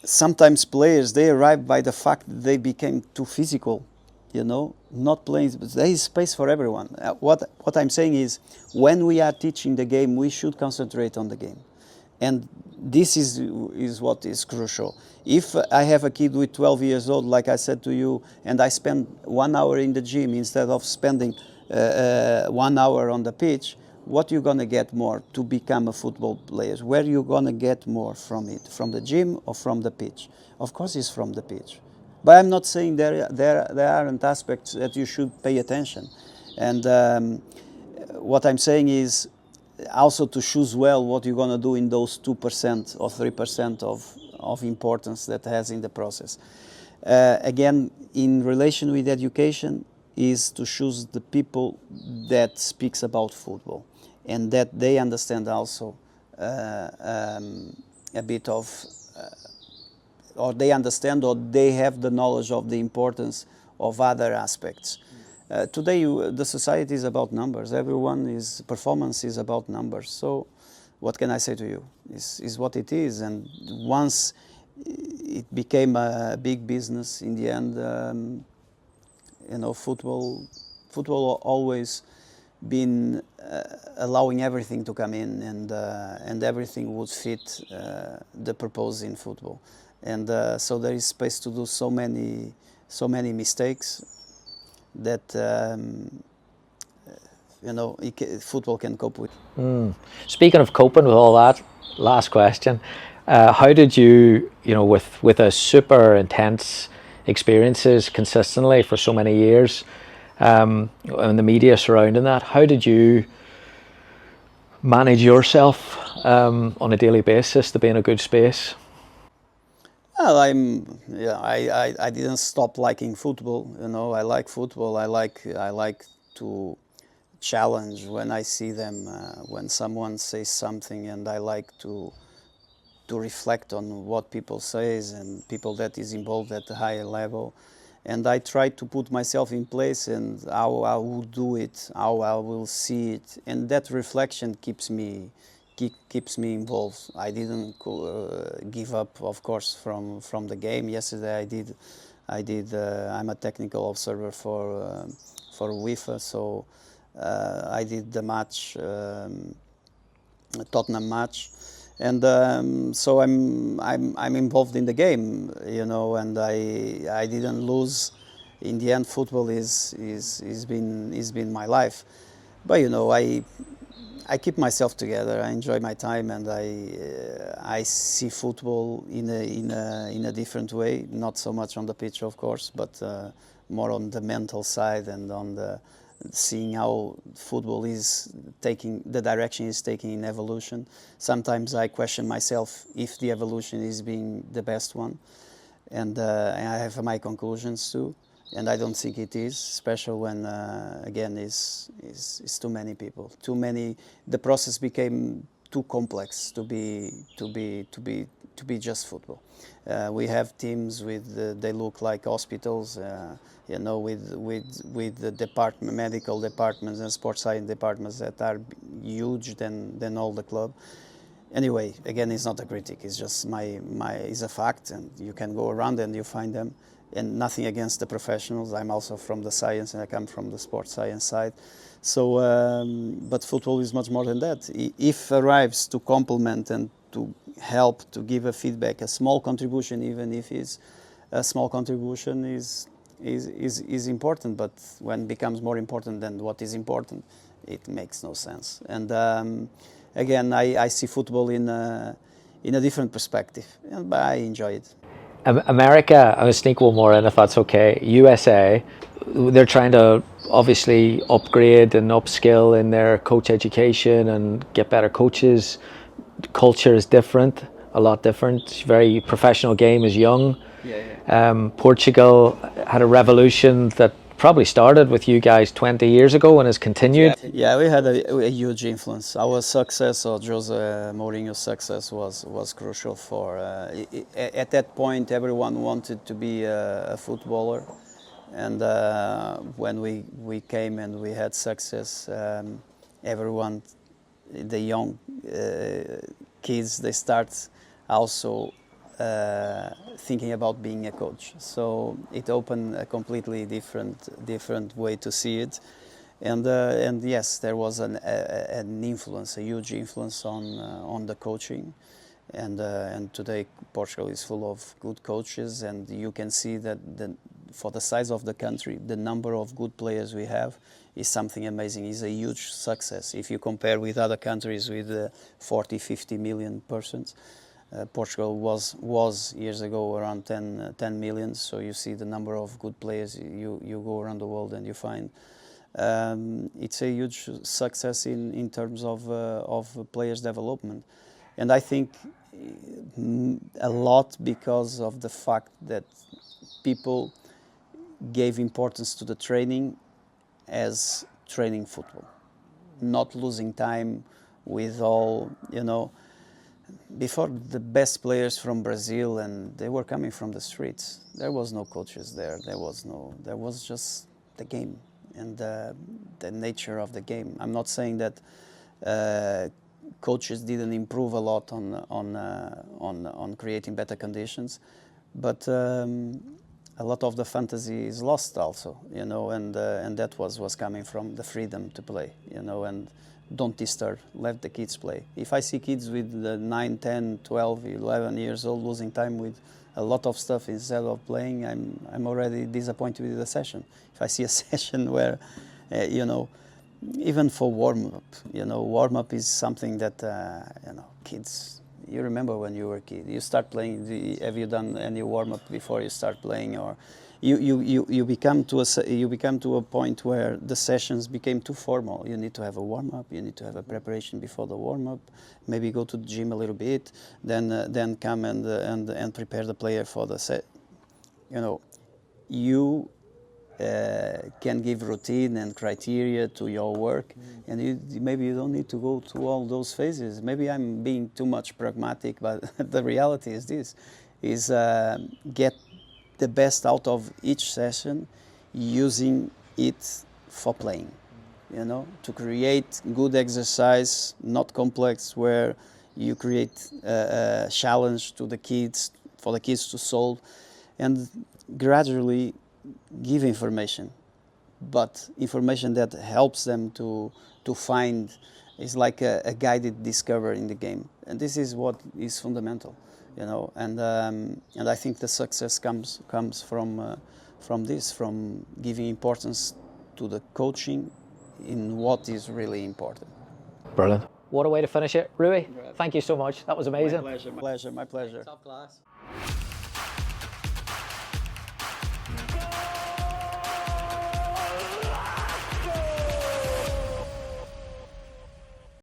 sometimes players, they arrive by the fact that they became too physical, you know, not playing, but there is space for everyone. What I'm saying is, when we are teaching the game, we should concentrate on the game. And this is what is crucial. If I have a kid with 12 years old, like I said to you, and I spend 1 hour in the gym instead of spending 1 hour on the pitch, what you gonna get more to become a football player? Where you gonna get more from it? From the gym or from the pitch? Of course it's from the pitch. But I'm not saying there aren't aspects that you should pay attention. And what I'm saying is also to choose well what you're gonna do in those 2% or 3% of importance that has in the process. Again, in relation with education, is to choose the people that speaks about football and that they understand also a bit of, or they understand or they have the knowledge of the importance of other aspects. Today, the society is about numbers. Performance is about numbers. So what can I say to you? Is what it is. And once it became a big business in the end, you know, football always been allowing everything to come in, and everything would fit the purpose in football. And so there is space to do so many mistakes that you know, football can cope with. Speaking of coping with all that, last question: how did you know, with a super intense experiences consistently for so many years, and the media surrounding that, how did you manage yourself on a daily basis to be in a good space? Well, I didn't stop liking football. You know, I like football. I like to challenge when I see them, when someone says something, and I like to reflect on what people says and people that is involved at a higher level. and I try to put myself in place and how I will do it, how I will see it, and that reflection keeps me involved. I didn't give up, of course, from the game. Yesterday I did. I'm a technical observer for UEFA, so I did the match, Tottenham match, and so I'm involved in the game, you know, and I didn't lose. In the end, football is been my life, but you know, I keep myself together. I enjoy my time, and I see football in a different way. Not so much on the pitch, of course, but more on the mental side and on the seeing how football is taking the direction is taking in evolution. Sometimes I question myself if the evolution is being the best one, and I have my conclusions too. And I don't think it is, especially when again is too many people, too many. The process became too complex to be just football. We have teams with they look like hospitals, you know, with the medical departments and sports science departments that are huge than all the club. Anyway, again, it's not a critic. It's just it's a fact, and you can go around and you find them. And nothing against the professionals. I'm also from the science, and I come from the sports science side. So, but football is much more than that. If arrives to complement and to help, to give a feedback, a small contribution, even if it's a small contribution, is important. But when it becomes more important than what is important, it makes no sense. And again, I see football in a different perspective, but I enjoy it. America, I'm going to sneak one more in if that's okay. USA, they're trying to obviously upgrade and upskill in their coach education and get better coaches. Culture is different, a lot different. Very professional game is young. Portugal had a revolution that probably started with you guys 20 years ago and has continued. Yeah, we had a huge influence. Our success, or Jose Mourinho's success, was crucial for. At that point, everyone wanted to be a footballer, and when we came and we had success, everyone, the young kids, they start also thinking about being a coach. So it opened a completely different way to see it, and yes, there was an influence, a huge influence on the coaching, and today Portugal is full of good coaches, and you can see that for the size of the country, the number of good players we have is something amazing. It's a huge success if you compare with other countries with 40, 50 million persons. Portugal was years ago around 10 million, so you see the number of good players. You go around the world and you find it's a huge success in terms of players' development, and I think a lot because of the fact that people gave importance to the training as training football, not losing time with all, you know. Before, the best players from Brazil, and they were coming from the streets. There was no coaches there. There was just the game and the nature of the game. I'm not saying that coaches didn't improve a lot on creating better conditions, but a lot of the fantasy is lost also, you know, and that was coming from the freedom to play, you know, and don't disturb, let the kids play. If I see kids with 9, 10, 12, 11 years old losing time with a lot of stuff instead of playing, I'm already disappointed with the session. If I see a session where, you know, even for warm-up, you know, warm-up is something that, you know, kids, you remember when you were a kid, you start playing, have you done any warm-up before you start playing, or you become to a point where the sessions became too formal. You need to have a warm-up, you need to have a preparation before the warm-up, maybe go to the gym a little bit, then come and prepare the player for the set. You know, you can give routine and criteria to your work, and maybe you don't need to go through all those phases. Maybe I'm being too much pragmatic, but the reality is this: get the best out of each session, using it for playing, you know, to create good exercise, not complex, where you create a challenge to the kids, for the kids to solve, and gradually give information, but information that helps them to find, is like a guided discovery in the game, and this is what is fundamental, you know. And I think the success comes from this, from giving importance to the coaching in what is really important. Brilliant. What a way to finish it. Rui, thank you so much. That was amazing. My pleasure. Top class.